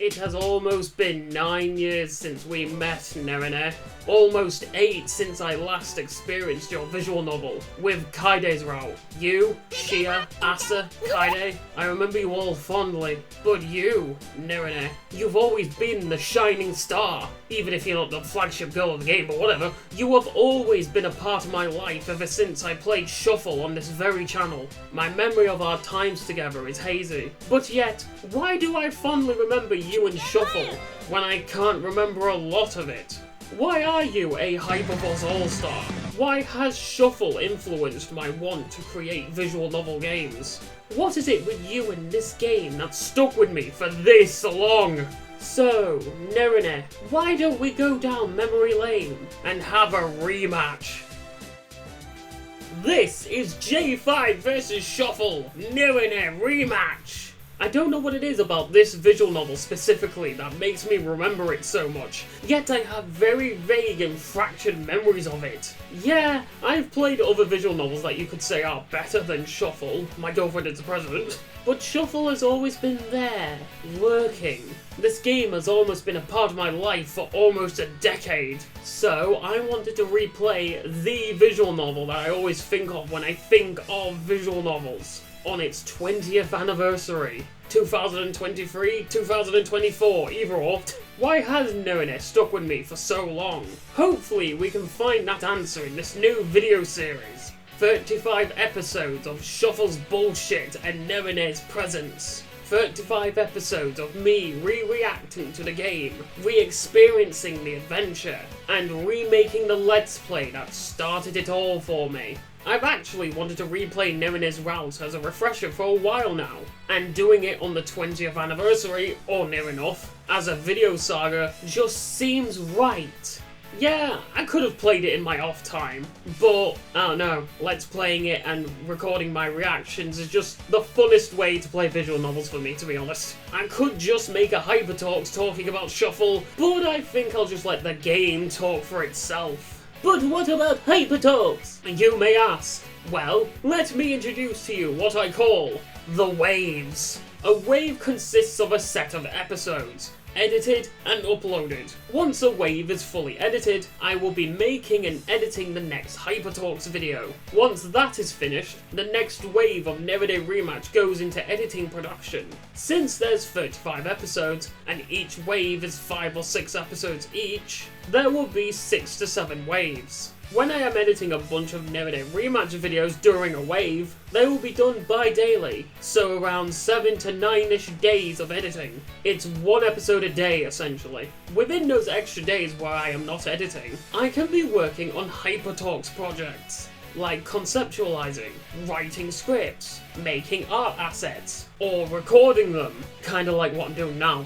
It has almost been 9 years since we met, Nerine. Almost 8 since I last experienced your visual novel with Kaide's route. You, Shia, Asa, Kaide, I remember you all fondly. But you, Nerine, you've always been the shining star. Even if you're not the flagship girl of the game or whatever, you have always been a part of my life ever since I played Shuffle on this very channel. My memory of our times together is hazy. But yet, why do I fondly remember you and Shuffle when I can't remember a lot of it? Why are you a Hyperforce All-Star? Why has Shuffle influenced my want to create visual novel games? What is it with you in this game that stuck with me for this long? So, Nerine, why don't we go down memory lane and have a rematch? This is J5 vs Shuffle, Nerine rematch! I don't know what it is about this visual novel specifically that makes me remember it so much, yet I have very vague and fractured memories of it. Yeah, I've played other visual novels that you could say are better than Shuffle, My Girlfriend is the President, but Shuffle has always been there, lurking. This game has almost been a part of my life for almost a decade, so I wanted to replay the visual novel that I always think of when I think of visual novels. On its 20th anniversary. 2023, 2024, either or. Why has Nerine stuck with me for so long? Hopefully we can find that answer in this new video series. 35 episodes of Shuffle's bullshit and Nerine's presence. 35 episodes of me re-reacting to the game, re-experiencing the adventure, and remaking the Let's Play that started it all for me. I've actually wanted to replay Nerine's route as a refresher for a while now, and doing it on the 20th anniversary, or near enough, as a video saga just seems right. Yeah, I could have played it in my off time, but I don't know, Let's Playing it and recording my reactions is just the funnest way to play visual novels for me, to be honest. I could just make a Hypertalks talking about Shuffle, but I think I'll just let the game talk for itself. But what about Hypertalks? You may ask. Well, let me introduce to you what I call the waves. A wave consists of a set of episodes, edited and uploaded. Once a wave is fully edited, I will be making and editing the next Hypertalks video. Once that is finished, the next wave of Nerine Rematch goes into editing production. Since there's 35 episodes, and each wave is 5 or 6 episodes each, there will be 6 to 7 waves. When I am editing a bunch of Nerine Rematch videos during a wave, they will be done bi-daily, so around 7 to 9-ish days of editing. It's 1 episode a day, essentially. Within those extra days where I am not editing, I can be working on Hypertalks projects, like conceptualizing, writing scripts, making art assets, or recording them, kinda like what I'm doing now.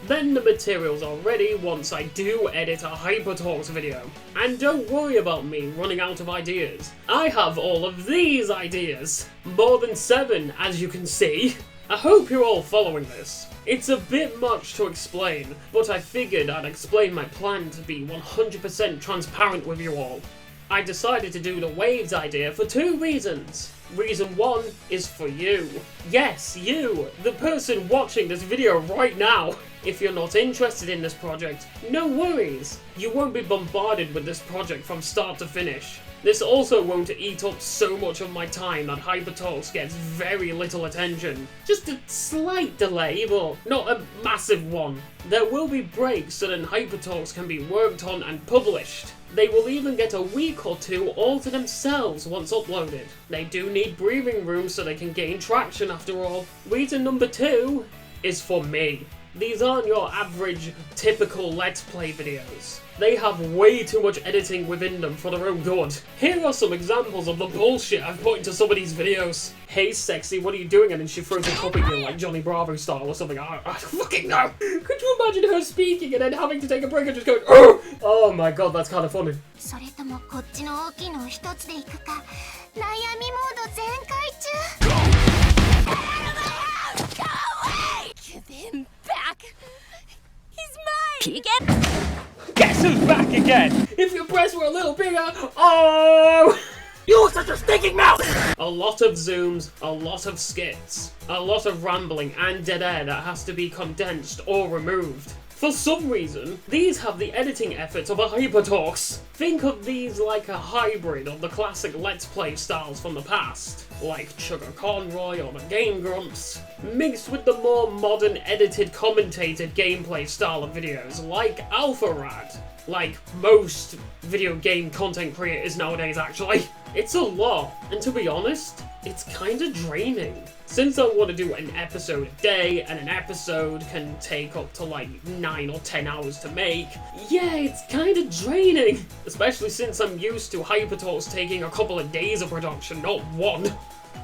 Then the materials are ready once I do edit a Hypertalks video. And don't worry about me running out of ideas. I have all of these ideas. More than 7, as you can see. I hope you're all following this. It's a bit much to explain, but I figured I'd explain my plan to be 100% transparent with you all. I decided to do the waves idea for 2 reasons. Reason 1 is for you. Yes, you, the person watching this video right now. If you're not interested in this project, no worries. You won't be bombarded with this project from start to finish. This also won't eat up so much of my time that Hypertalks gets very little attention. Just a slight delay, but not a massive one. There will be breaks so that Hypertalks can be worked on and published. They will even get a week or 2 all to themselves once uploaded. They do need breathing room so they can gain traction after all. Reason number 2 is for me. These aren't your average, typical Let's Play videos. They have way too much editing within them for their own good. Here are some examples of the bullshit I've put into some of these videos. Hey sexy, what are you doing? And then she throws a cup at you like Johnny Bravo style or something. I fucking know. Could you imagine her speaking and then having to take a break and just going, oh! Oh my god, that's kind of funny. Guess who's back again? If your breasts were a little bigger, oh! You're such a stinking mouth! A lot of zooms, a lot of skits, a lot of rambling and dead air that has to be condensed or removed. For some reason, these have the editing efforts of a Hyperforce. Think of these like a hybrid of the classic Let's Play styles from the past, like Sugar Conroy or the Game Grumps, mixed with the more modern edited commentated gameplay style of videos like Alpharad. Like most video game content creators nowadays, actually. It's a lot, and to be honest, it's kinda draining. Since I want to do an episode a day, and an episode can take up to like 9 or 10 hours to make, yeah, it's kinda draining. Especially since I'm used to Hyperforce taking a couple of days of production, not one.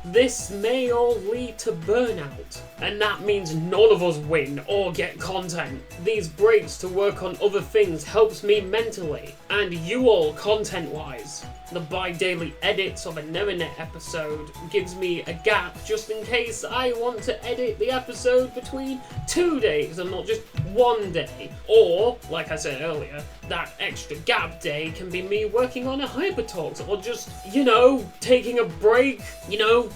This may all lead to burnout, and that means none of us win or get content. These breaks to work on other things helps me mentally, and you all content-wise. The bi-daily edits of a Nerine episode gives me a gap just in case I want to edit the episode between 2 days and not just 1 day. Or, like I said earlier, that extra gap day can be me working on a Hyperforce or just, taking a break,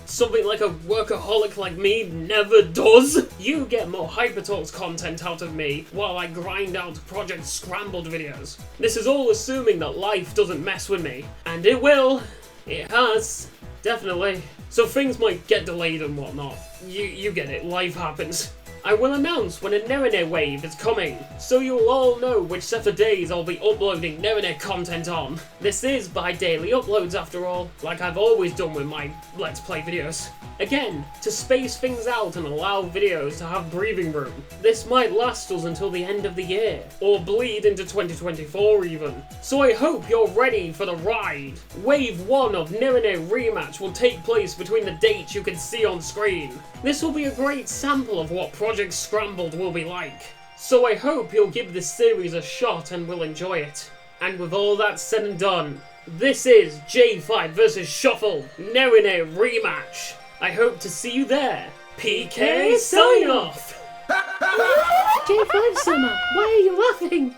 something like a workaholic like me never does. You get more Hyperforce content out of me while I grind out Project Scrambled videos. This is all assuming that life doesn't mess with me, and it will. It has. Definitely. So things might get delayed and whatnot. You get it, life happens. I will announce when a Nerine wave is coming, so you'll all know which set of days I'll be uploading Nerine content on. This is bi-daily uploads after all, like I've always done with my Let's Play videos. Again, to space things out and allow videos to have breathing room. This might last us until the end of the year, or bleed into 2024 even. So I hope you're ready for the ride. Wave 1 of Nerine Rematch will take place between the dates you can see on screen. This will be a great sample of what Project Scrambled will be like. So I hope you'll give this series a shot and will enjoy it. And with all that said and done, this is J5 vs Shuffle Nerine Rematch. I hope to see you there. PK sign off! J5 Summer, why are you laughing?